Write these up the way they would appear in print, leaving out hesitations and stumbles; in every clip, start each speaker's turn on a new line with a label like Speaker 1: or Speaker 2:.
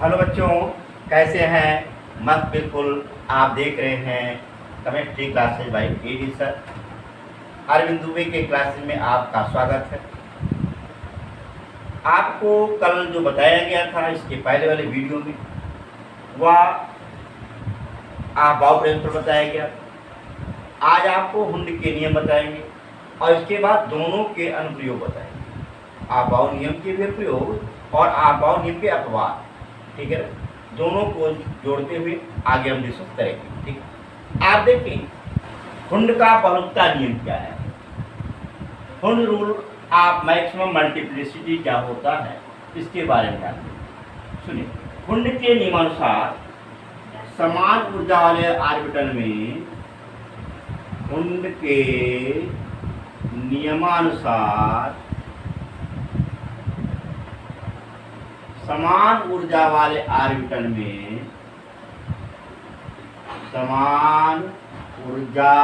Speaker 1: Hello बच्चों, कैसे हैं? मस्त बिल्कुल। आप देख रहे हैं chemistry classes by AD sir. Arvind Dubey के क्लासेज में आपका स्वागत है। आपको कल जो बताया गया था इसके पहले वाले वीडियो में वह आबाव प्रयोग पर बताया गया। आज आपको हुंड के नियम बताएंगे और इसके बाद दोनों के अनुप्रयोग बताएंगे, आबाव नियम के भी प्रयोग और आबाव नियम के अपवाद। ठीक है, दोनों को जोड़ते हुए आगे हम डिस्कस करेंगे। ठीक है, आप देखिए हुंड का बहुलकता नियम क्या है। Hund rule of maximum multiplicity क्या होता है इसके बारे में जानते। सुनिए, हुंड के नियमानुसार समान ऊर्जा वाले ऑर्बिटल में हुंड के नियमानुसार समान ऊर्जा वाले ऑर्बिटल में समान ऊर्जा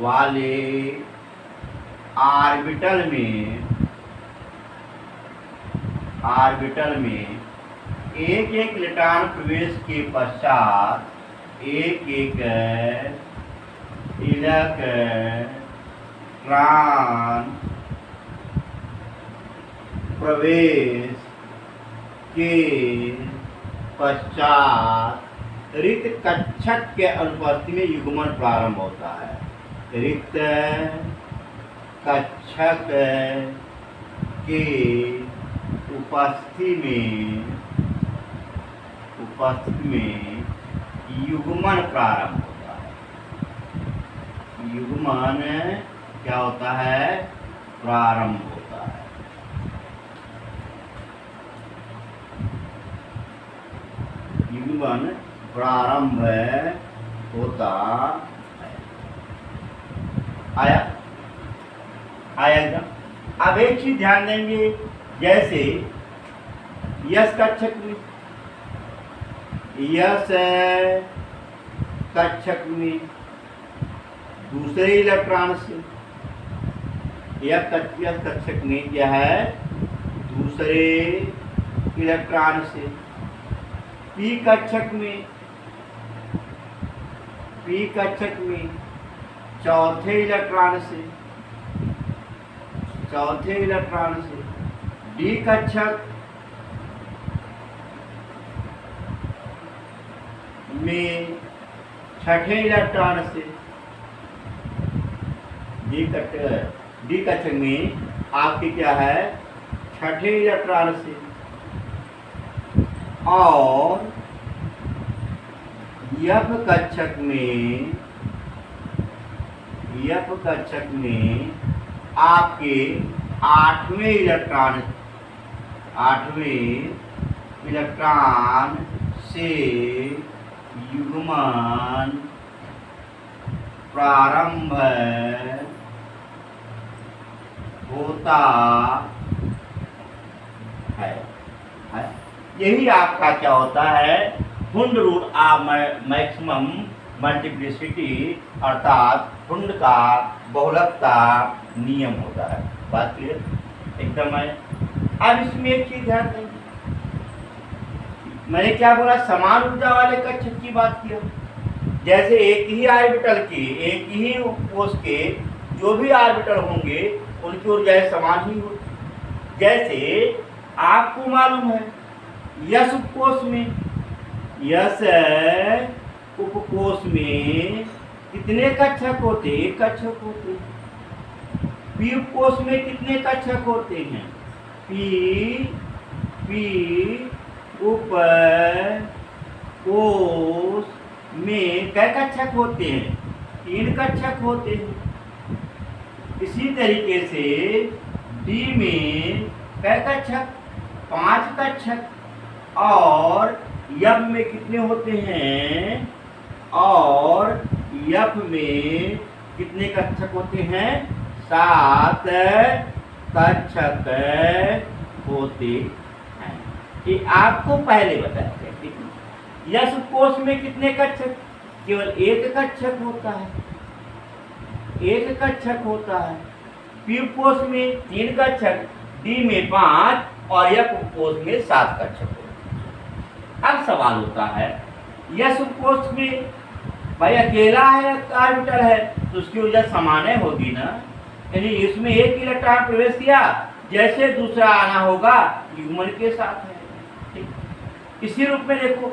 Speaker 1: वाले ऑर्बिटल में एक एक इलेक्ट्रॉन प्रवेश के पश्चात एक एक इलेक्ट्रॉन प्रवेश के पश्चात रिक्त कक्षक के अनुपस्थिति में युग्मन प्रारंभ होता है। रिक्त कक्षक के उपस्थिति में युग्मन प्रारंभ होता है। युग्मन क्या होता है? प्रारंभ होता है। युग्मन प्रारंभ होता है। आया एकदम। अब एक चीज ध्यान देंगे, जैसे यस कक्षक में दूसरे इलेक्ट्रॉन से यस कक्षक में क्या है? दूसरे इलेक्ट्रॉन से पी कक्षक में चौथे इलेक्ट्रॉन से डी कक्षक में छठे इलेक्ट्रॉन से डी कक्षक में आपके क्या है? छठे इलेक्ट्रॉन से और यफ कक्षक में आपके आठवें इलेक्ट्रॉन से युग्मन प्रारंभ होता है। यही आपका क्या होता है? Hund rule of maximum multiplicity अर्थात हुंड का बहुलकता नियम होता है। बात क्लियर एकदम है। अब इसमें एक चीज ध्यान देंगे, मैंने क्या बोला? समान ऊर्जा वाले कक्षक की बात किया। जैसे एक ही ऑर्बिटल के एक ही कोश के जो भी ऑर्बिटल होंगे उनकी ऊर्जाएं समान ही होती। जैसे आपको मालूम है यस उपकोश में कितने कक्षक होते? एक कक्षक होते। पी उपकोश में कितने कक्षक होते हैं? पी उपकोश में कै कक्षक होते हैं? 3 कक्षक होते हैं। इसी तरीके से डी में कै कक्षक? 5 कक्षक। और यफ में कितने होते हैं? और यफ में कितने कक्षक होते हैं? 7 कक्षक होते हैं। ये आपको पहले बताया गया। ठीक है, यस कोश में कितने कक्षक? केवल एक कक्षक होता है। पी कोश में 3 कक्षक, डी में 5 और एफ कोश में 7 कक्षक होते हैं। सवाल होता है, यस उपकोष्ठ में भाई अकेला है ऑर्बिटल है तो उसकी ऊर्जा समान होगी ना, यानी इसमें एक इलेक्ट्रॉन प्रवेश किया, जैसे दूसरा आना होगा युग्मन के साथ है। ठीक, इसी रूप में देखो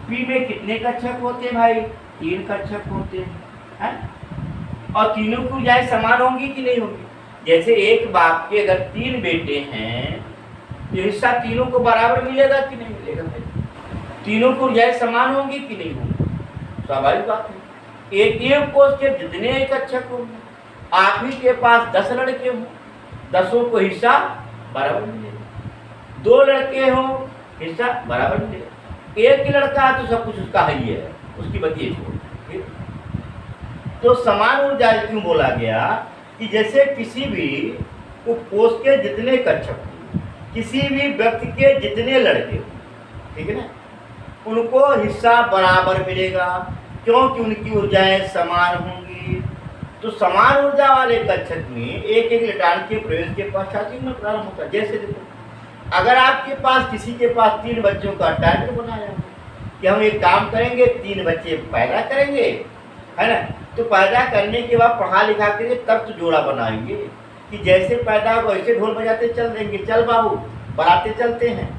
Speaker 1: पी में कितने कक्षक होते हैं भाई, 3 कक्षक होते हैं, और तीनों की ऊर्जाएं समान होंगी कि नहीं होंगी। जैसे एक बाप के अगर 3 बेटे हैं तो हिस्सा तीनों को बराबर मिलेगा कि नहीं मिलेगा भाई, तीनों को ऊर्जाएं समान होंगी कि नहीं होंगी, स्वाभाविक बात है। एक कोष के जितने कक्षक होंगे, आप ही के पास 10 लड़के हों, 10 को हिस्सा बराबर मिलेगा, 2 लड़के हों हिस्सा बराबर मिलेगा, एक ही लड़का है तो सब कुछ उसका ही है, उसकी बतिए छोड़। तो समान ऊर्जा क्यों बोला गया कि जैसे किसी भी उपकोष के जितने कक्षक, किसी भी व्यक्ति के जितने लड़के, ठीक है ना, उनको हिस्सा बराबर मिलेगा क्योंकि उनकी ऊर्जाएं समान होंगी। तो समान ऊर्जा वाले कक्षक में एक एक इलेक्ट्रॉन के प्रवेश के पश्चात ही प्रारंभ होता है। जैसे देखो अगर आपके पास किसी के पास 3 बच्चों का टारगेट बनाया हो कि हम एक काम करेंगे 3 बच्चे पैदा करेंगे, है ना, तो पैदा करने के बाद पढ़ा लिखा करके तब तो जोड़ा बनाएंगे कि जैसे पैदा हो वैसे ढोल बजाते चल देंगे, चल बाबू बनाते चलते हैं,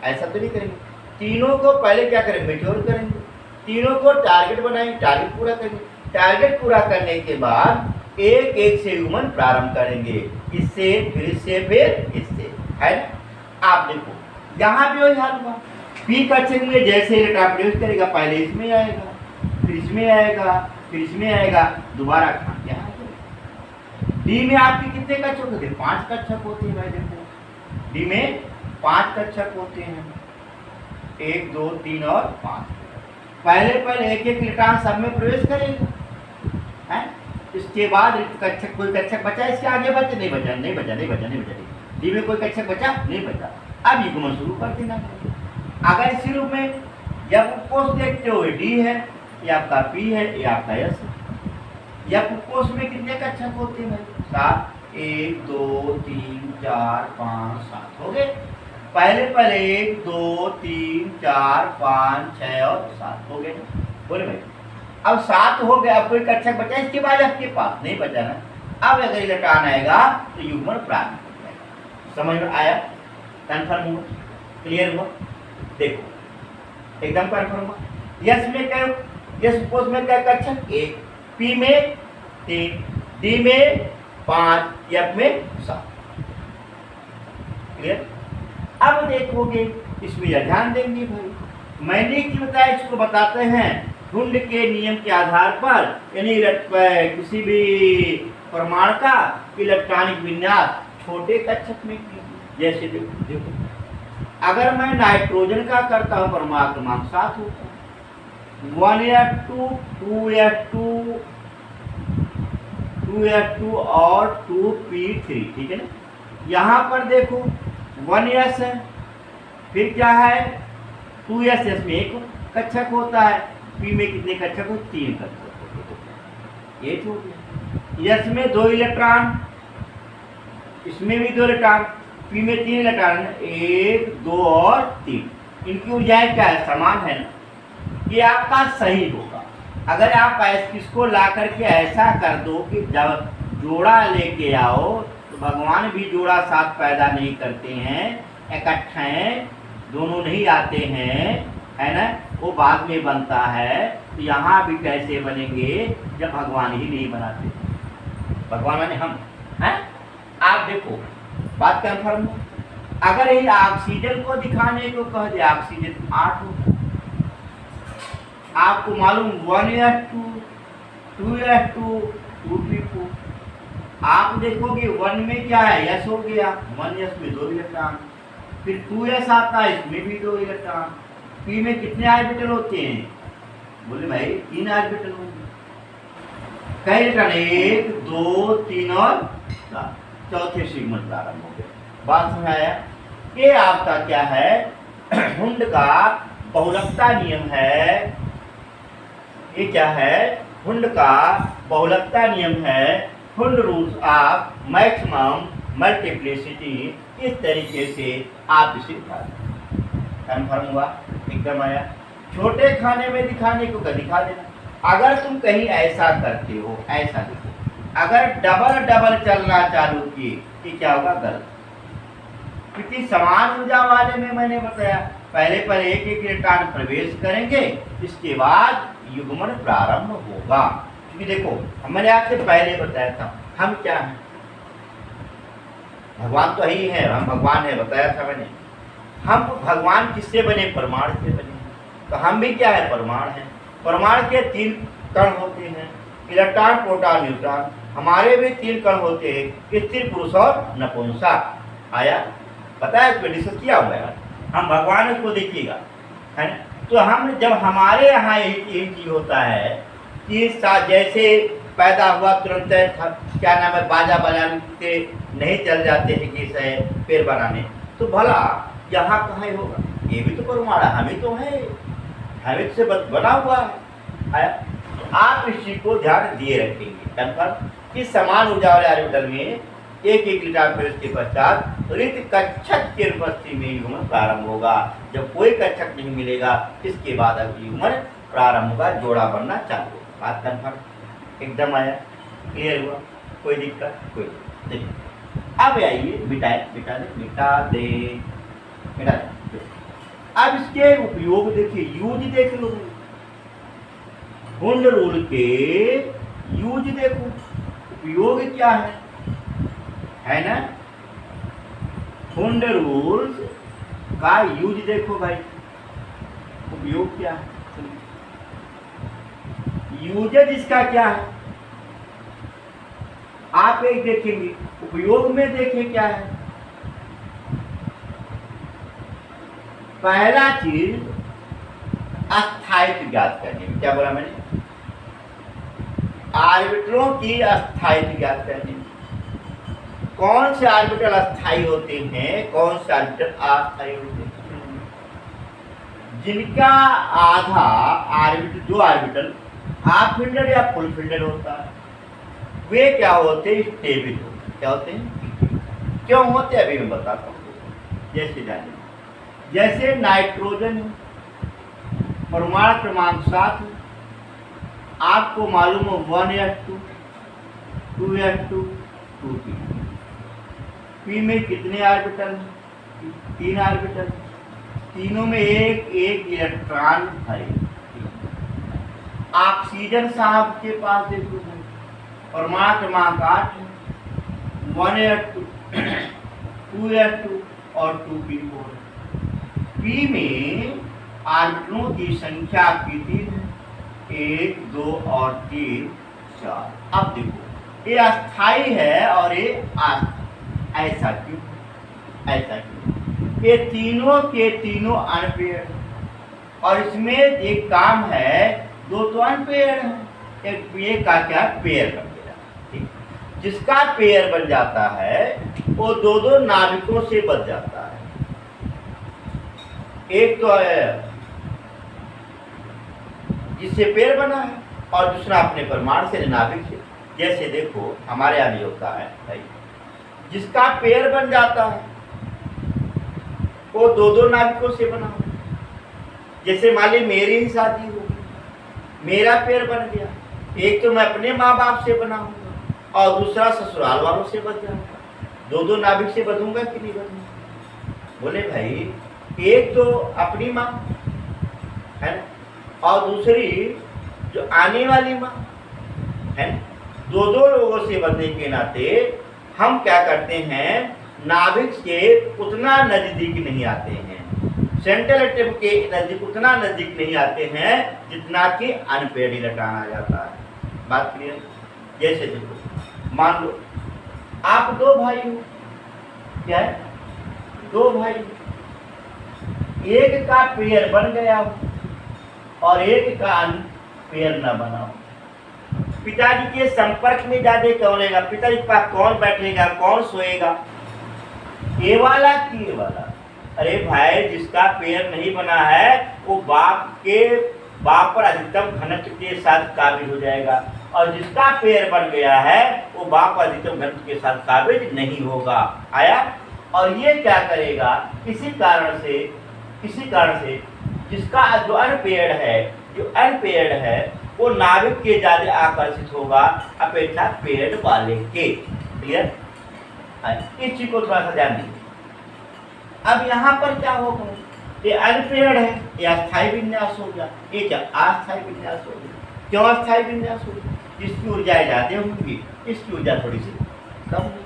Speaker 1: ऐसा तो नहीं करेंगे। तीनों को पहले क्या करेंगे, मेच्योर करेंगे, तीनों को टारगेट बनाएंगे, टारगेट पूरा करेंगे, टारगेट पूरा करने के बाद एक एक से युग्मन प्रारंभ करेंगे, इससे फिर इससे फिर इससे, है ना। आप देखो यहाँ भी वही हाल हुआ, पी कक्षक में जैसे इलेक्ट्रॉन प्रवेश करेगा पहले इसमें आएगा, फिर इसमें आएगा, फिर इसमें आएगा, दोबारा क्या आएगा। डी में आपके कितने कक्षक होते हैं, 5 कक्षक होते हैं भाई। देखो डी में 5 कक्षक होते हैं, 1 2 3 और 5। पहले एक एक इलेक्ट्रॉन सब में प्रवेश करेगा, है, इसके बाद कक्षक कोई कक्षक बचा, इसके आगे बचे नहीं बचा, नहीं बचा, नहीं बचा, नहीं बचा, डी में कोई कक्षक बचा नहीं बचा। अब युग्मन शुरू कर देना। अगर इसी रूप में जब उपकोष देखते हो डी है, ये आपका पी है, ये आपका एस है। या उपकोष में कितने कक्षक होते हैं, 7, 1 2 3 4 5 7 हो गए। पहले 1 2 3 4 5 6 और 7 हो गए, बोले भाई। अब 7 हो गए, अब कोई कक्षक बचा इसके बाद आपके पास नहीं बचा ना। अब अगर इलेक्ट्रॉन आएगा तो युग्मन प्रारंभ हो जाएगा। समझ में आया, कन्फर्म हुआ, क्लियर हुआ। देखो एकदम कन्फर्म हुआ। यस में क्या, यस उपकोष में क्या कक्षक, 1, पी में 3, डी में 5, एफ में 7, क्लियर। अब देखोगे इसमें यह ध्यान देंगे भाई, मैंने क्या बताया, इसको बताते हैं हुंड के नियम के आधार पर, यानी किसी भी परमाणु का इलेक्ट्रॉनिक विन्यास छोटे कक्षक में कीजिए। जैसे देखो अगर मैं नाइट्रोजन का करता हूँ परमाणु क्रमांक 7 होता है, 1s2 2s2 2s2 और 2p3, ठीक है ना। यहाँ पर देखो 1s है, फिर क्या है 2s में 1 कक्षक होता है, p में कितने कक्षक हो, 3 कक्षक होते हैं, ये हो गया। s में 2 इलेक्ट्रॉन, इसमें भी 2 इलेक्ट्रॉन, p में 3 इलेक्ट्रॉन, 1 2 और 3, इनकी ऊर्जाएं क्या है, समान है ना। ये आपका सही होगा। अगर आप इसको ला करके ऐसा कर दो कि जब जोड़ा लेके आओ तो भगवान भी जोड़ा साथ पैदा नहीं करते हैं, इकट्ठे दोनों नहीं आते हैं, है ना, वो बाद में बनता है। तो यहाँ भी कैसे बनेंगे जब भगवान ही नहीं बनाते, भगवान माने हम हैं। आप देखो बात कन्फर्म हो। अगर ये ऑक्सीजन को दिखाने को कह दे, ऑक्सीजन 8 होगा, आपको मालूम 1s2 2s2 2p4। आप देखोगे 1 में क्या है, यस हो गया, 1s में 2 इलेक्ट्रॉन, फिर 2s आता है, इसमें भी 2 इलेक्ट्रॉन। p में कितने ऑर्बिटल होते हैं, बोले भाई 3 ऑर्बिटल होंगे। कई इलेक्ट्रॉन, 1 2 3 और 4, चौथे सिग्नल प्रारंभ हो गया। बात समझ आया। ये आपका क्या है, हुंड का बहुलकता नियम है। ये क्या है, हुंड का बहुलकता नियम है, Hund rules of maximum multiplicity. इस तरीके से आप इसे कन्फर्म हुआ, एकदम आया। छोटे खाने में दिखाने को दिखा देना। अगर तुम कहीं ऐसा करते हो, ऐसा देखो, अगर डबल डबल चलना चालू किए कि क्या होगा, गलत। क्योंकि समान ऊर्जा वाले में मैंने बताया पहले पर एक एक इलेक्ट्रॉन प्रवेश करेंगे, इसके बाद युग्मन प्रारंभ होगा। क्योंकि देखो मैंने आपसे पहले बताया था हम क्या हैं, भगवान तो ही है, हम भगवान है, बताया था मैंने। हम भगवान किससे बने, परमाणु से बने। तो हम भी क्या है, परमाणु है। परमाणु के 3 कण होते हैं, इलेक्ट्रॉन प्रोटॉन न्यूट्रॉन। हमारे भी 3 कण होते हैं, स्त्री पुरुष और नपुंसक। आया, पता है, इसमें डिस्कस किया हुआ है। हम भगवान उसको देखिएगा, है ना। तो हम जब हमारे यहाँ यही चीज होता है कि जैसे पैदा हुआ तुरंत क्या नाम है, बाजा बजाने नहीं चल जाते हैं कि पेड़ बनाने, तो भला यहाँ कहाँ होगा, ये भी तो परमाणु, हम ही तो है, हमें से बना हुआ है। आप इस चीज को ध्यान दिए रखेंगे कन्फर्म कि समान ऊर्जा वाले ऑर्बिटल में एक एक इलेक्ट्रॉन प्रवेश के पश्चात रिक्त कक्षक की उपस्थिति में युग्मन प्रारंभ होगा। जब कोई कक्षक नहीं मिलेगा, इसके बाद अब युग्मन प्रारंभ होगा, जोड़ा बनना चालू होगा। बात कन्फर्म एकदम आया, क्लियर हुआ, कोई दिक्कत कोई देखिए। अब आइए मिटा दे। अब इसके उपयोग देखिए, यूज देख लो, हुंड रूल के यूज देखो, उपयोग क्या है ना। हुंड रूल्स का यूज देखो भाई, उपयोग क्या है, यूजेज इसका क्या है, आप एक देखेंगे, उपयोग में देखें क्या है। पहला चीज अस्थायित्व ज्ञात करने में, क्या बोला मैंने, ऑर्बिटलों की अस्थायित्व ज्ञात करने में। कौन से ऑर्बिटल अस्थायी होते हैं, कौन से ऑर्बिटल अस्थायी होते हैं, जिनका आधा ऑर्बिटल, जो ऑर्बिटल हाफ फिल्डर या फुल फिल्डर होता है, वे क्या होते हैं, स्टेबल होते हैं। क्या होते हैं, क्यों होते हैं, अभी मैं बताता हूँ। जैसे जानिए, जैसे नाइट्रोजन परमाणु क्रमांक 7, आपको मालूम हो 1s2 2s2 2p। p में कितने ऑर्बिटल, 3 ऑर्बिटल, तीनों में एक एक इलेक्ट्रॉन है। ऑक्सीजन साहब के पास देखो, परमाणु क्रमांक 8, 1s2 2s2 और 2p4। p में ऑर्बिटलों की संख्या कितनी है, 1 2 और 3 4। अब देखो, ये अस्थाई है और ये अस्थाई, ऐसा क्यों, ऐसा क्यों, ये तीनों के तीनों अनपेयर, और इसमें एक काम है, 2 तो अनपेयर है, एक पेयर का क्या पेयर बन गया, ठीक। जिसका पेयर बन जाता है वो 2 नाभिकों से बच जाता है। एक तो है जिससे पेड़ बना है, और दूसरा अपने परमाणु से, नाभिक से। जैसे देखो हमारे यहाँ भी होता है भाई, जिसका पेड़ बन जाता है वो 2 नाभिकों से बना हो। जैसे मान ली मेरी ही शादी होगी, मेरा पेड़ बन गया, एक तो मैं अपने माँ बाप से बना हूँ और दूसरा ससुराल वालों से बच जाऊंगा। 2 नाभिक से बचूंगा कि नहीं बचूंगा, बोले भाई एक तो अपनी माँ है ना, और दूसरी जो आने वाली माँ है, 2 लोगों से बचने के नाते हम क्या करते हैं, नाभिक के उतना नजदीक नहीं आते हैं, सेंट्रल एटम के नजदीक उतना नजदीक नहीं आते हैं जितना कि अनपेयर्ड इलेक्ट्रॉन आ जाता है। बात क्लियर। जैसे देखो, मान लो आप 2 भाई हो, क्या है, 2 भाई, एक का पेयर बन गया हो और एक का पेयर न बना हो। पिताजी के संपर्क में ज्यादा कौन रहेगा, पिताजी के पास कौन बैठेगा, कौन सोएगा, ये वाला कि ये वाला। अरे भाई, जिसका पेयर नहीं बना है वो बाप पर अधिकतम घनत्व के साथ काबिज हो जाएगा, और जिसका पेयर बन गया है वो बाप पर अधिकतम घनत्व के साथ काबिज नहीं होगा। आया। और ये क्या करेगा, इसी कारण से जिसका जो अनपेयर्ड है वो नाभिक के ज्यादा आकर्षित होगा अपेक्षा पेयर्ड वाले के। क्लियर? इस चीज को थोड़ा सा ध्यान दीजिए। अब यहाँ पर क्या होगा, ये अनपेयर्ड है, ये अस्थायी विन्यास हो गया, ये क्या अस्थायी विन्यास हो गया। क्यों अस्थायी विन्यास हो गया? इसकी ऊर्जा ज्यादा होंगी, इसकी ऊर्जा थोड़ी सी कम होगी।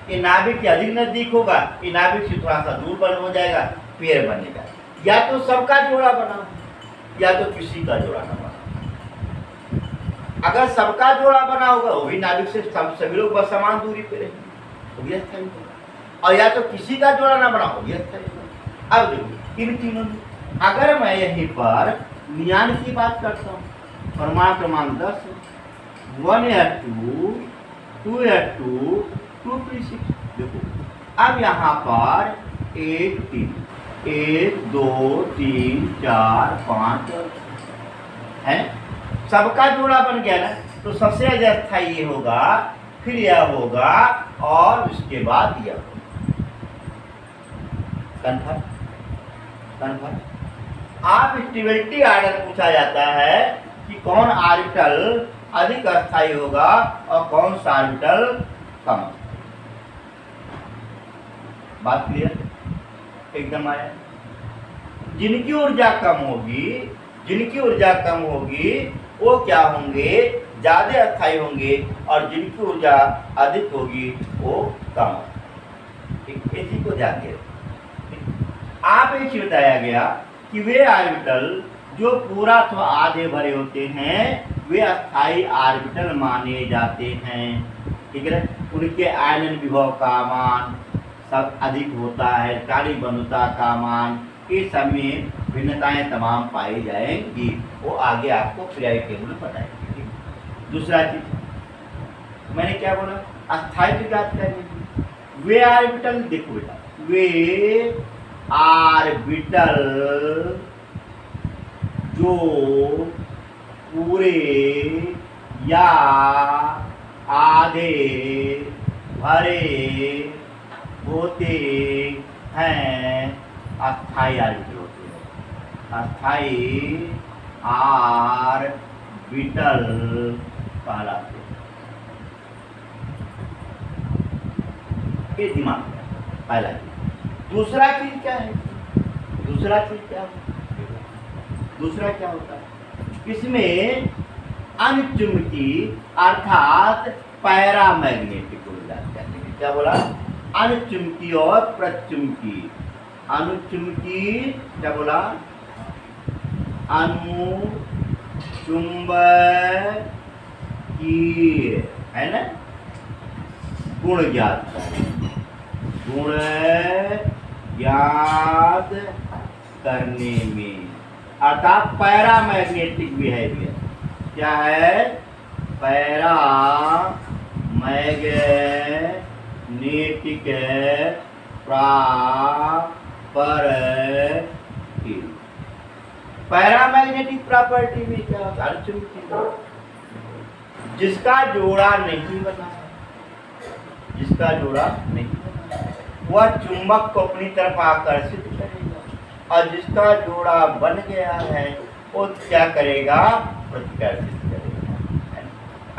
Speaker 1: ये नाभिक के अधिक नजदीक होगा, ये नाभिक से थोड़ा सा दूर बन हो जाएगा, पेयर बनेगा। या तो सबका जोड़ा बना या तो किसी का जोड़ा ना बना। अगर सबका जोड़ा बना होगा वो भी नाभिक से सभी लोग बस समान दूरी पे रहेंगे, वो भी अस्थायी होगा। और या तो किसी का जोड़ा ना बना, वो भी अस्थायी होगा। अब देखो इन तीनों में अगर मैं यहीं पर नियान की बात करता हूँ, परमाणु क्रमांक 10 1s2 2s2 2p6। देखो अब यहाँ पर 1 2 3 4 5 है, सबका जोड़ा बन गया ना, तो सबसे अस्थायी ये होगा, फिर यह होगा और उसके बाद यह होगा। कन्फर्म? आप स्टेबिलिटी ऑर्डर पूछा जाता है कि कौन ऑर्बिटल अधिक अस्थायी होगा और कौन सा ऑर्बिटल कम। बात क्लियर? एकदम आया। जिनकी ऊर्जा कम होगी वो क्या होंगे, ज्यादा अस्थायी होंगे, और जिनकी ऊर्जा अधिक होगी वो कम। इसी को ध्यान दिए। आप एक चीज बताया गया कि वे ऑर्बिटल जो पूरा अथवा आधे भरे होते हैं वे अस्थायी ऑर्बिटल माने जाते हैं। ठीक है? उनके आयनन विभव का मान सब अधिक होता है, कार्य बंधुता का मान, इस समय भिन्नताएं तमाम पाई जाएंगी। वो आगे आपको पीरियोडिक टेबल में बताएंगे। दूसरा चीज मैंने क्या बोला, अस्थायी की बात करेंगे। वे ऑर्बिटल, देखो बेटा, वे ऑर्बिटल जो पूरे या आधे भरे होते हैं अस्थायी ऑर्बिटल होते हैं। अस्थायी ऑर्बिटल कहलाते हैं। ये दिमाग में पहला चीज। दूसरा चीज क्या है? दूसरा क्या होता है? इसमें अनचुंबकी अर्थात पैरामैग्नेटिक ऊर्जा कहते हैं। क्या बोला? अनुचुंबकी और प्रचुंबकी। अनुचुंबकी क्या बोला? अनुचुंबकीय है ना, गुण ज्ञात करने, गुण ज्ञात करने में, अर्थात पैरामैग्नेटिक बिहेवियर। क्या है? Paramagnetic property. पैरामैग्नेटिक प्रॉपर्टी में क्या होता है? जिसका जोड़ा नहीं बना, जिसका जोड़ा नहीं बना वह चुंबक को अपनी तरफ आकर्षित करेगा, और जिसका जोड़ा बन गया है वो क्या करेगा? प्रतिकर्षित करेगा।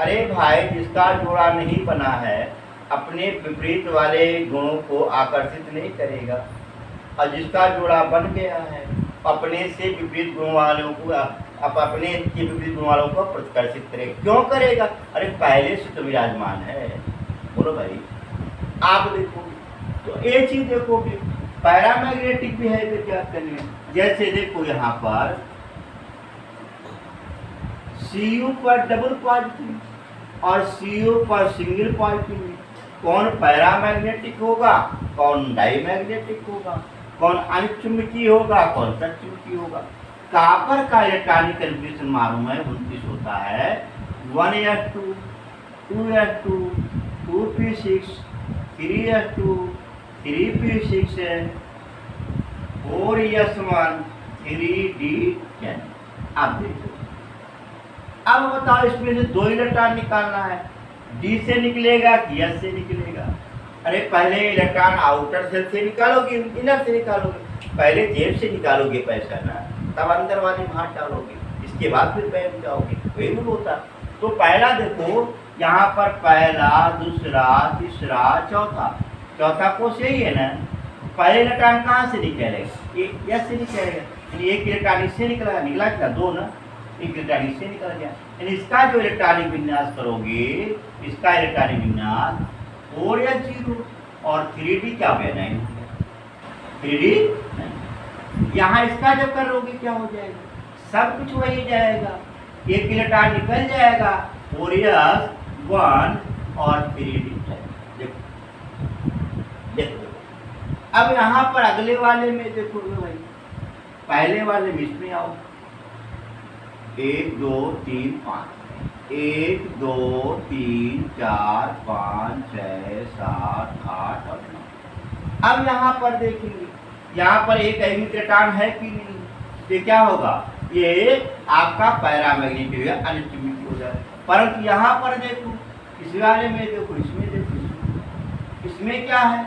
Speaker 1: अरे भाई, जिसका जोड़ा नहीं बना है अपने विपरीत वाले गुणों को आकर्षित नहीं करेगा, और जिसका जोड़ा बन गया है अपने से विपरीत गुण वालों को अपने के विपरीत गुण वालों को प्रतिकर्षित करेगा। क्यों करेगा? अरे पहले से तो विराजमान है। बोलो भाई, आप देखो तो एक चीज देखोगे, पैरामैग्नेटिक बिहेवियर क्या करने। जैसे देखो यहाँ पर Cu पर डबल पॉजिटिव और Cu पर सिंगल पॉजिटिव, कौन पैरामैग्नेटिक होगा, कौन डाईमैग्नेटिक होगा, कौन अनुचुंबकीय होगा, कौन प्रचुंबकीय होगा। कॉपर का इलेक्ट्रॉनिक कन्फिग्रेशन मालूम है 29 होता है, 1s2 2s2 2p6 3s2 3p6 है, 4s1 3d10। आप देखो, अब बताओ इसमें से 2 इलेक्ट्रॉन निकालना है, डी से निकलेगा कि एस से निकलेगा। अरे पहले इलेक्ट्रॉन आउटर सेल से निकालोगे, इनर से निकालोगे, पहले जेब से निकालोगे पैसा ना, तब अंदर वाले में हाथ डालोगे, इसके बाद फिर बैंक जाओगे, वही रूल होता। तो पहला देखो यहाँ पर पहला, दूसरा, तीसरा, चौथा, चौथा कोष यही है ना। पहले इलेक्ट्रॉन कहाँ से निकलेगा? यस से निकलेगा, यानी एक इलेक्ट्रॉन इससे निकला, निकला क्या? दो ना, एक इलेक्ट्रॉन इससे निकल गया, यानी इसका जो इलेक्ट्रॉनिक विन्यास करोगे, इसका इलेक्ट्रॉनिक विन्यास 4s0 और 3d क्या हो गया? 9 हो गया, 3d। यहाँ इसका जब करोगे क्या हो जाएगा? सब कुछ वही जाएगा, एक इलेक्ट्रॉन निकल जाएगा, 4s1 और 3d। देखो देखो अब यहाँ पर अगले वाले में देखो भाई, पहले वाले में इसमें आओ, 1 2 3 5, 1 2 3 4 5 6 7 8 और 9। अब यहाँ पर देखेंगे, यहाँ पर एक इलेक्ट्रॉन है कि नहीं? ये क्या होगा? ये आपका पैरामैग्नेटिक या अनचुंबकीय हो जाएगा। परंतु यहाँ पर देखो, इस वाले में देखो, इसमें देखो, इसमें क्या है?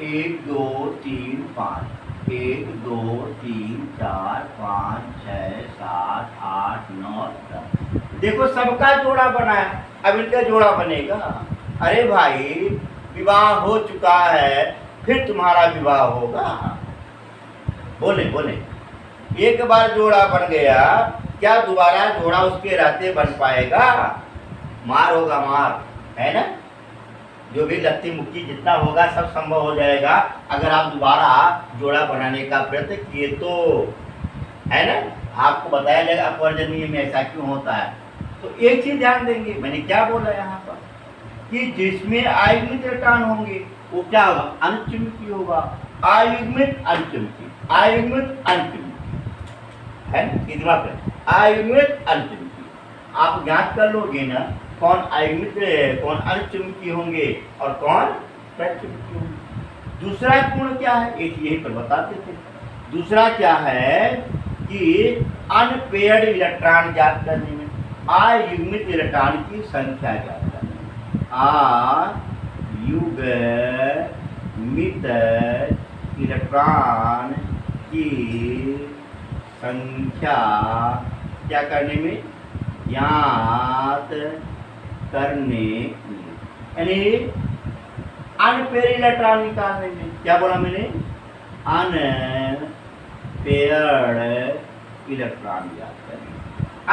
Speaker 1: 1 2 3 5, 1 2 3 4 5 6 7 8 9 10। देखो सबका जोड़ा बना है, अब इनका जोड़ा बनेगा। अरे भाई विवाह हो चुका है, फिर तुम्हारा विवाह होगा? बोले बोले, एक बार जोड़ा बन गया, क्या दोबारा जोड़ा उसके रहते बन पाएगा? मार होगा, मार है ना। जो भी लत्ती मुक्की जितना होगा सब संभव हो जाएगा अगर आप दोबारा जोड़ा बनाने का प्रयत्न किए तो, है ना। आपको बताया जाएगा अपवर्जनीय में ऐसा क्यों होता है। तो एक चीज ध्यान देंगे, मैंने क्या बोला यहाँ पर कि जिसमें आयुग्मित इलेक्ट्रॉन होंगे वो क्या होगा? अनचुंबकीय होगा। आयुग्मित अनचुंबकीय, आयुग्मित अनचुंबकीय, है ना, कितना पर आयुग्मित अनचुंबकीय। आप ज्ञात कर लोगे ना कौन आयुग्मित, कौन अनचुंबकीय होंगे और कौन प्रचुंबकीय होंगे। दूसरा गुण क्या है, एक यही पर बताते थे। दूसरा क्या है कि अनपेयर्ड इलेक्ट्रॉन ज्ञात करने में, अयुग्मित इलेक्ट्रॉन की संख्या ज्ञात करने में। अयुग्मित इलेक्ट्रॉन की संख्या क्या करने में? ज्ञात करने में, यानी अनपेयर्ड इलेक्ट्रॉन निकालने में। क्या बोला मैंने? अनपेयर्ड इलेक्ट्रॉन ज्ञात करने।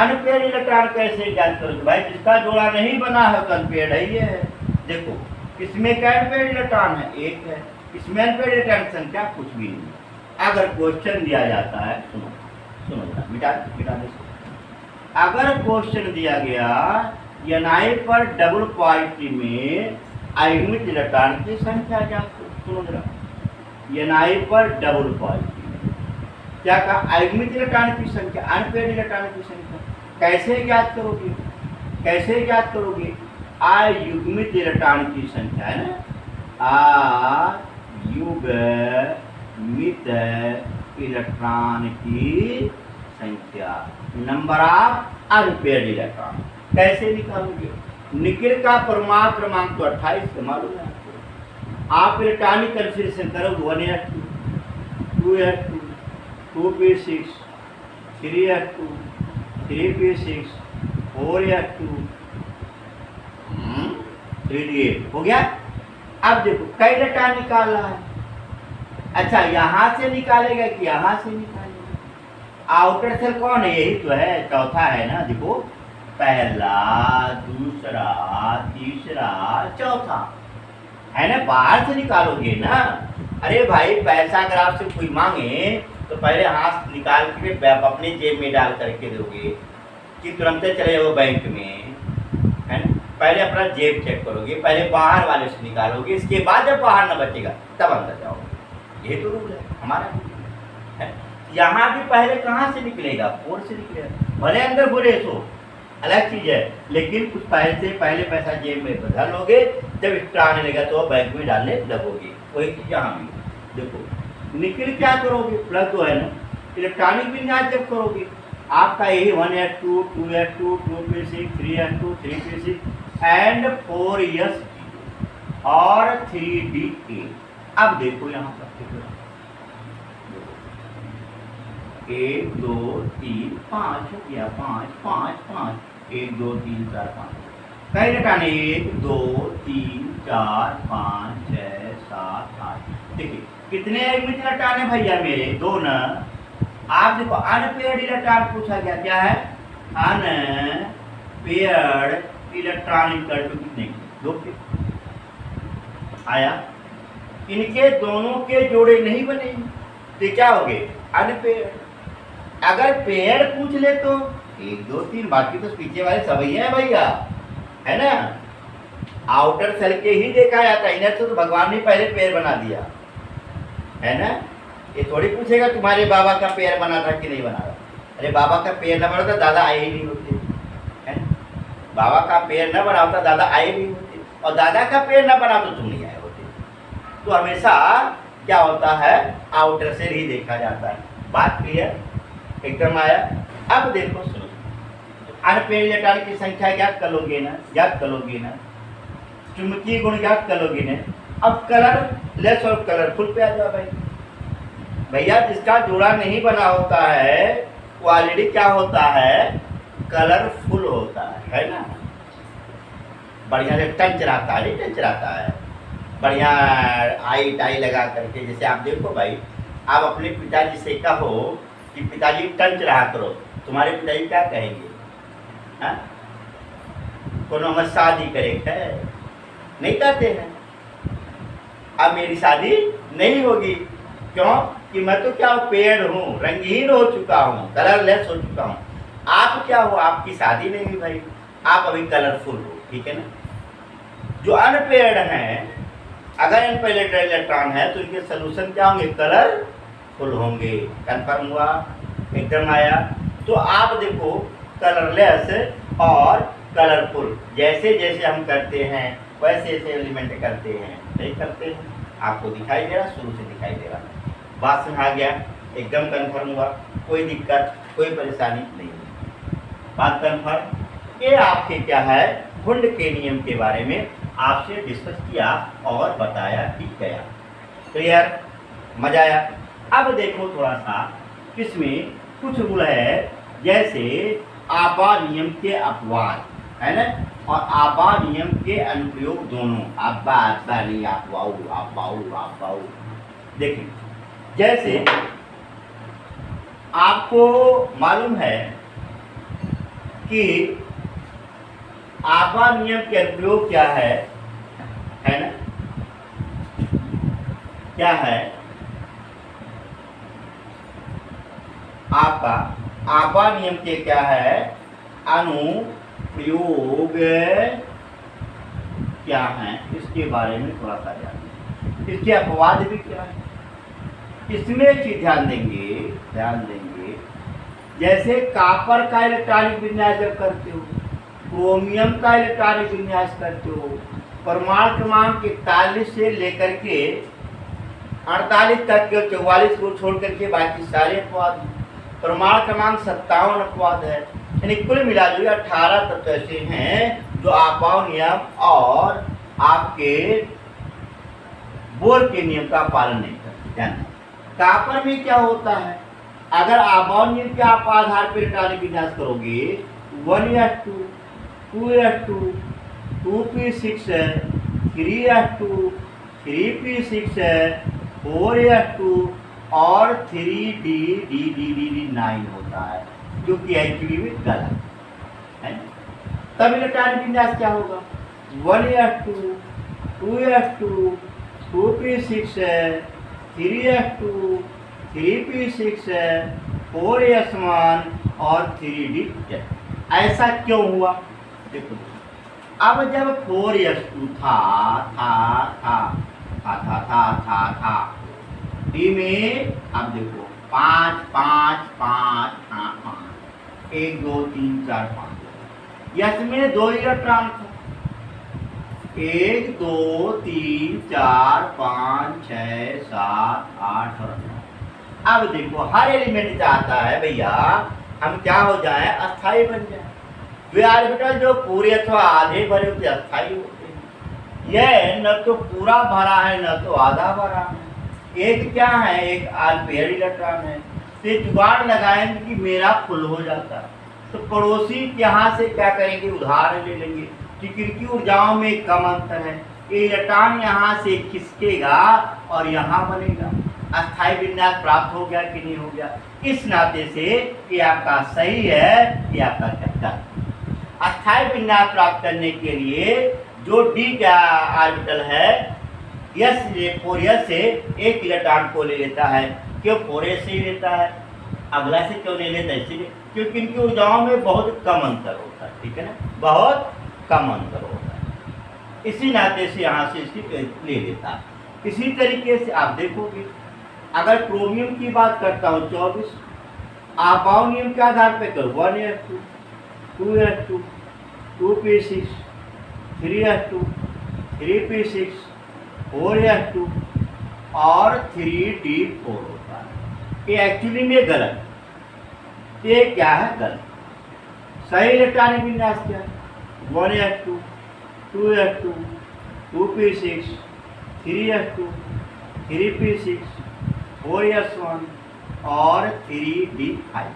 Speaker 1: अनपेयर्ड इलेक्ट्रॉन कैसे ज्ञात करोगे भाई? जिसका जोड़ा नहीं बना है तो अनपेयर्ड है। ये है, देखो इसमें क्या अनपेयर्ड इलेक्ट्रॉन है? एक है। इसमें अनपेयर्ड इलेक्ट्रॉन की संख्या कुछ भी नहीं। अगर क्वेश्चन दिया जाता है, सुनो सुनो, मिटा दे। अगर क्वेश्चन दिया गया Ni पर डबल पॉजिटिव में आयुग्मित इलेक्ट्रॉन की संख्या ज्ञात करो, सुनो जरा। Ni पर डबल पॉजिटिव में क्या कहा? आयुग्मित इलेक्ट्रॉन की संख्या, अनपेयर्ड इलेक्ट्रॉन की संख्या। कैसे ज्ञात करोगे? कैसे ज्ञात करोगे? अयुग्मित इलेक्ट्रॉन की संख्या है ना, अयुग्मित इलेक्ट्रॉन की संख्या, नंबर ऑफ अनपेयर्ड इलेक्ट्रॉन। कैसे निकालोगे? निकिल का परमाणु क्रमांक तो 28 से मालूम है आपको। आप इलेक्ट्रॉनिक कन्फिगरेशन करोगे 1s2, 2s2, 2p6, 3s2, 3p6, 4s2, 3d8 हो गया। अब देखो कई इलेक्ट्रॉन निकाल रहा है। अच्छा यहाँ से निकालेगा कि यहाँ से निकालेगा? आउटर सेल कौन है? यही तो है, चौथा है ना। देखो पहला, दूसरा, तीसरा, चौथा, है ना। बाहर से निकालोगे ना। अरे भाई पैसा अगर आपसे कोई मांगे तो पहले हाथ निकाल के अपने जेब में डाल करके दोगे कि तुरंत चले जाओ बैंक में, है ना। पहले अपना जेब चेक करोगे, पहले बाहर वाले से निकालोगे, इसके बाद जब बाहर न बचेगा तब अंदर जाओगे। ये तो रूल है हमारा, है। यहाँ भी पहले कहाँ से निकलेगा? फोर से निकलेगा। भले अंदर बुरे सो अलग चीज है, लेकिन कुछ पहले पैसा जेब में बधा लोगे, जब एक्स्ट्रा आने लगा तो बैंक में डालने लगोगे। वही चीज यहाँ भी देखो। निकल क्या करोगे? प्लस तो है ना, इलेक्ट्रॉनिक विन्यास जब करोगे आपका यही 1s2, 2s2, 2p6, 3s2, 3p6 and 4s और 3d8। अब देखो यहाँ पर 1 2 3 5 हो गया, 5 5 5, 1 2 3 4 5। कई इलेक्ट्रॉन 1 2 3 4 5 6 7 8। देखिए कितने इलेक्ट्रॉन है भैया मेरे? 2 ना। आप देखो अनपेयर्ड इलेक्ट्रॉन पूछा गया, क्या है? अनपेयर्ड इलेक्ट्रॉन इक्वल टू कितने? 2 के आया। इनके दोनों के जोड़े नहीं बने तो क्या हो गए? अनपेयर्ड। अगर पेयर पूछ ले तो 1 2 3, बाकी तो पीछे वाले सभी हैं भैया, है ना। आउटर सेल के ही देखा जाता है, इनर से तो भगवान ने पहले पेयर बना दिया, है ना। ये थोड़ी पूछेगा तुम्हारे बाबा का पेयर बना था कि नहीं बना था। अरे बाबा का पेयर न बना था दादा आए ही नहीं होते, है। बाबा का पेयर न बना होता दादा आए नहीं होते, और दादा का पेयर न बना तो तुम नहीं आए होते। तो हमेशा क्या होता है? आउटर सेल ही देखा जाता है। बात क्लियर? एकदम आया। अब देखो सुनो, अनपेयर्ड इलेक्ट्रॉन की संख्या ज्ञात करोगे ना, ज्ञात करोगे ना, चुंबकीय गुण ज्ञात करोगे ना। अब कलर लेस और कलरफुल पे आ जाओ भाई। भैया जिसका जोड़ा नहीं बना होता है वो ऑलरेडी क्या होता है? कलरफुल होता है ना। बढ़िया से टंच रहता है, टंच रहता है, बढ़िया आई टाई लगा करके। जैसे आप देखो भाई, आप अपने पिताजी से कहो कि पिताजी टंच रहा करो, तुम्हारे पिताजी क्या कहेंगे? हाँ, कोनो हम शादी करे है? नहीं कहते हैं। अब मेरी शादी नहीं होगी, क्यों? कि मैं तो क्या पेड़ हूँ, रंगीन हो चुका हूँ, कलरलेस हो चुका हूँ। आप क्या हो? आपकी शादी नहीं हुई भाई, आप अभी कलरफुल हो, ठीक है ना। जो अनपेयर्ड हैं, अगर अनपेयर्ड इलेक्ट्रॉन है तो इनके सोल्यूशन क्या होंगे? कलरफुल होंगे। कंफर्म हुआ? एकदम आया। तो आप देखो कलरलेस और कलरफुल जैसे जैसे हम करते हैं वैसे ऐसे एलिमेंट करते हैं, नहीं करते हैं। आपको दिखाई दे रहा, शुरू से दिखाई दे रहा, बात समझ आ गया? एकदम कंफर्म हुआ, कोई दिक्कत कोई परेशानी नहीं है। बात कंफर्म। ये आपके क्या है? हुंड के नियम के बारे में आपसे डिस्कस किया और बताया भी गया। क्लियर? मजा आया? अब देखो थोड़ा सा इसमें कुछ रूल है, जैसे आपा नियम के अपवाद, है ना, और आपा नियम के अनुप्रयोग दोनों। आपा आपा नहीं, आप देखिए, जैसे आपको मालूम है कि आपा नियम के अनुप्रयोग क्या है ना, क्या है? आपा नियम के क्या है? अनुप्रयोग क्या है, इसके बारे में थोड़ा सा जानिए। इसके अपवाद भी क्या है, इसमें एक चीज ध्यान देंगे। जैसे कापर का इलेक्ट्रॉनिक विन्यास जब करते हो, क्रोमियम का इलेक्ट्रॉनिक विन्यास करते हो, परमाणु क्रमांक 41 से लेकर के 48 तक के 44 को छोड़ करके बाकी सारे अपवाद हैं। परमाणु क्रमांक 57 अपवाद है, यानी कुल मिला जो 18 तत्व ऐसे हैं जो आपाव नियम और आपके बोर के नियम का पालन नहीं करते। कापर में क्या होता है? अगर आपाव नियम के आप आधार पर इलेक्ट्रॉनिक विन्यास करोगे 1s2 2s2 2p6 3s2 3p6 4s2 और 3d9 होता है, जो कि एक्चुअली में गलत है। तब इलेक्ट्रॉनिक विन्यास क्या होगा? 1s2 2s2 2p6 3s2 3p6 4s1 और 3d10। ऐसा क्यों हुआ? देखो, अब जब 4s2 था डी में, अब देखो 5 5 5 5 1 2 3 4 5, यस में 2 इलेक्ट्रॉन था, 1 2 3 4 5 6 7 8 और 9। अब देखो हर एलिमेंट चाहता है भैया हम क्या हो जाए? अस्थाई बन जाए। वे ऑर्बिटल जो पूरे अथवा आधे भरे होते अस्थाई होते हैं। यह न तो पूरा भरा है न तो आधा भरा है। एक क्या है? एक अनपेयर्ड इलेक्ट्रॉन है, तो जुगाड़ लगाएंगे कि मेरा फुल हो जाता है, तो पड़ोसी यहाँ से क्या करेंगे, उधार ले लेंगे, क्योंकि इनकी ऊर्जाओं में कम अंतर है। ये इलेक्ट्रॉन यहाँ से खिसकेगा और यहाँ बनेगा। अस्थाई विन्यास प्राप्त हो गया कि नहीं हो गया? इस नाते से ये आपका सही है, ये आपका गलत है। अस्थाई विन्यास प्राप्त करने के लिए जो डी का ऑर्बिटल है यस 4s से एक इलेक्ट्रॉन को ले लेता है। क्यों 4s से ही लेता है, अगला से क्यों नहीं लेता? इसलिए क्योंकि इनकी ऊर्जाओं में बहुत कम अंतर होता है, ठीक है ना, बहुत कम अंतर होता है। इसी नाते से यहाँ से इसकी ले लेता है। इसी तरीके से आप देखोगे, अगर क्रोमियम की बात करता हूँ 24, आपाव नियम के आधार पर करो 1s2, 2s2, 2p6, 3s2, 3p6, 4s2 और 3d4 होता है। ये एक्चुअली में गलत, ये क्या है? गलत। सही इलेक्ट्रॉनिक विन्यास क्या है? 1s2, 2s2, 2p6, 3s2, 3p6, 4s1 और 3d5।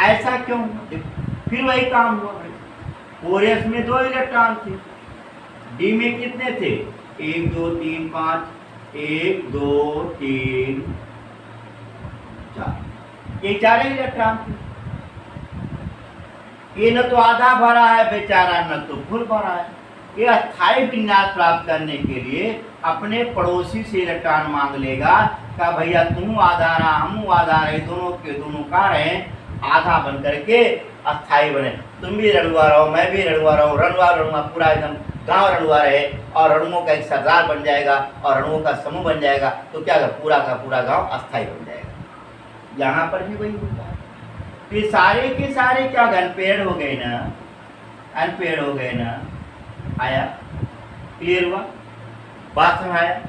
Speaker 1: ऐसा क्यों? देखो फिर वही काम हुआ। 4s में 2 इलेक्ट्रॉन थे, डी में कितने थे? 1 2 3 5, 1 2 3 4, ये 4 इलेक्ट्रॉन थे। ये न तो आधा भरा है बेचारा, न तो फुल भरा है। ये अस्थाई विन्यास प्राप्त करने के लिए अपने पड़ोसी से इलेक्ट्रॉन मांग लेगा का भैया तुम आधा रहा हम आधा रहे, दोनों के दोनों का रहे, आधा बन करके अस्थाई बने। तुम भी रणुआ रहो, मैं भी रणुआ रहूँ, रणुआ पूरा एकदम गांव रणुआ रहे और रणुओं का एक सरदार बन जाएगा और रणुओं का समूह बन जाएगा, तो क्या पूरा का पूरा गांव अस्थाई बन जाएगा। यहाँ पर भी वही होता है। तो ये सारे के सारे क्या अनपेड़ हो गए ना, अनपेड़ हो गए ना। आया? क्लियर हुआ? बात समझ आया?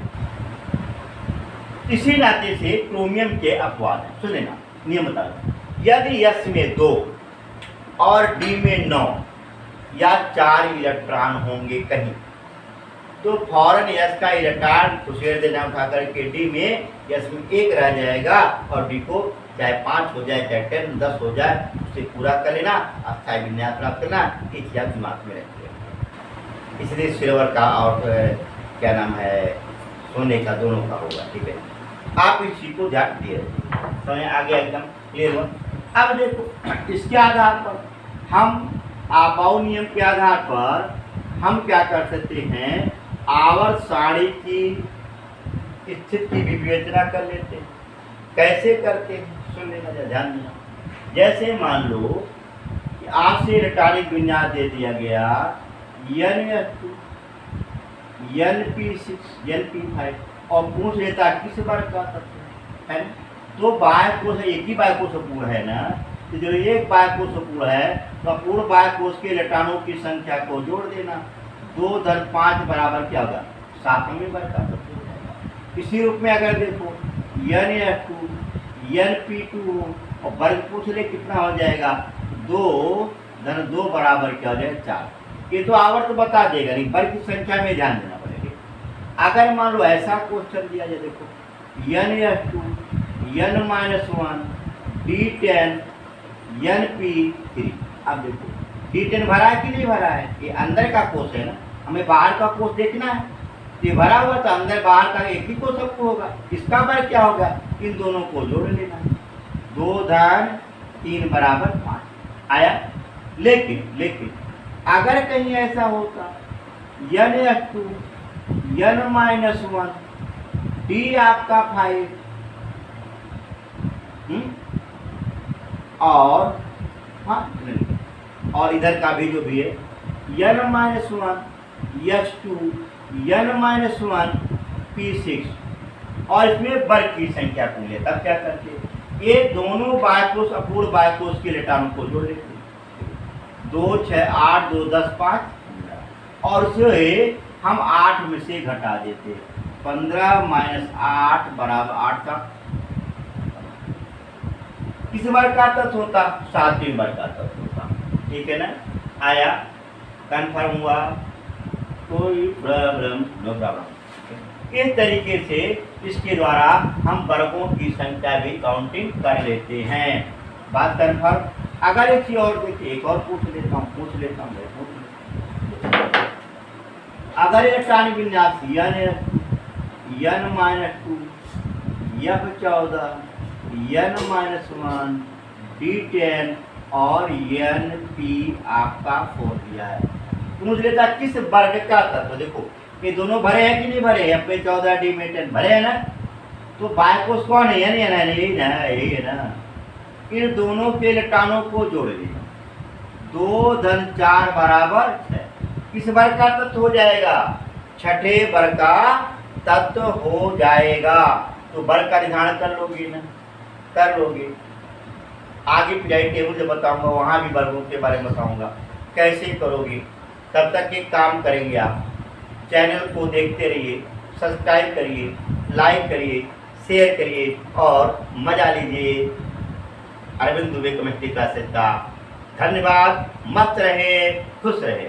Speaker 1: इसी नाते से क्रोमियम के अपवाद है। सुन लेना, नियम बता दो। यदि यस में 2 और डी में 9 या 4 इलेक्ट्रॉन होंगे कहीं, तो फौरन यस का इलेक्ट्रॉन उछेड़ देना उठा करके डी में, यस में 1 रह जाएगा और डी को चाहे 5 हो जाए चाहे 10 10 हो जाए उसे पूरा कर लेना, अस्थाई विन्यास प्राप्त करना। एक याद दिमाग में रखिए। इसलिए सिल्वर का और क्या नाम है सोने का दोनों का होगा, ठीक है। आप इस चीज को ध्यान दिए समझ आगे एकदम क्लियर हुआ। अब देखो इसके आधार पर हम आपाव नियम के आधार पर हम क्या कर सकते हैं, आवर्त सारणी की स्थिति की विवेचना कर लेते हैं। कैसे करते हैं सुन लेना, ध्यान देना। जैसे मान लो कि आपसे इलेक्ट्रॉनिक विन्यास दे दिया गया N2, Np6, Np5 और पूछ लेता किस वर्ग का तत्व है, तो बाह्य कोश एक ही बाह्य कोश पूर्ण है ना, तो जो एक बाह्य कोश पूर्ण है तो पूर्ण बाह्य कोश के इलेक्ट्रॉनों की संख्या को जोड़ देना। 2 धन 5 बराबर क्या होगा? 7वें वर्ग का तत्व हो जाएगा। इसी रूप में अगर देखो Nf2, Np2 और वर्ग पूछ ले कितना हो जाएगा? 2 धन 2 बराबर क्या हो जाएगा? 4। ये तो आवर्त बता देगा, नहीं वर्ग की संख्या में ध्यान देना पड़ेगा। अगर मान लो ऐसा क्वेश्चन दिया जाए, देखो Nf2, N-1, D10, Np3। अब देखो D10 भरा है कि नहीं भरा है? ये अंदर का कोश है ना, हमें बाहर का कोश देखना है। ये भरा हुआ तो अंदर बाहर का एक ही कोश सबको होगा। इसका वर्ग क्या होगा? इन दोनों को जोड़ लेना। 2 धन 3 बराबर 5 आया। लेकिन अगर कहीं ऐसा होता Nf2, N-1, D आपका 5 और हाँ और इधर का भी जो भी है N-1, S2, N-1, P6 और इसमें वर्ग की संख्या को ले, तब क्या करते? ये दोनों बाह्यकोश अपूर्ण बाह्यकोश के इलेक्ट्रॉनों को जोड़ लेते। 2 6 8 2 10 5 और उसे हम 8 में से घटा देते। 15 - 8 बराबर 8 का किस वर्ग का तत्व होता? 7वें वर्ग का तत्व होता, ठीक है ना। आया? कन्फर्म हुआ? कोई प्रॉब्लम? No problem. इस तरीके से इसके द्वारा हम वर्गों की संख्या भी काउंटिंग कर लेते हैं। बात कन्फर्म। अगर एक चीज और देखिए, एक और पूछ लेता हूँ। अगर इलेक्ट्रॉनिक विन्यास n -2 F14 n-1 D10 और Np आपका 4 दिया है। तो मुझे लेता किस वर्ग का तत्व, देखो ये दोनों भरे हैं कि नहीं भरे, F14 D10 भरे हैं ना, तो बायकोस कौन है, यही है ना। इन दोनों के इलेक्ट्रॉनों को जोड़ देगा, 2 धन 4 बराबर 6। किस वर्ग का तत्व हो जाएगा, छठे वर्ग का तत्व हो जाएगा। तो वर्ग का निर्धारण कर लोगे ना, कर लोगे। आगे पीरियड टेबल से बताऊंगा, वहां भी वर्गों के बारे में बताऊंगा कैसे करोगे। तब तक एक काम करेंगे, आप चैनल को देखते रहिए, सब्सक्राइब करिए, लाइक करिए, शेयर करिए और मजा लीजिए अरविंद दुबे केमिस्ट्री क्लासेस का। धन्यवाद। मस्त रहे, खुश रहे।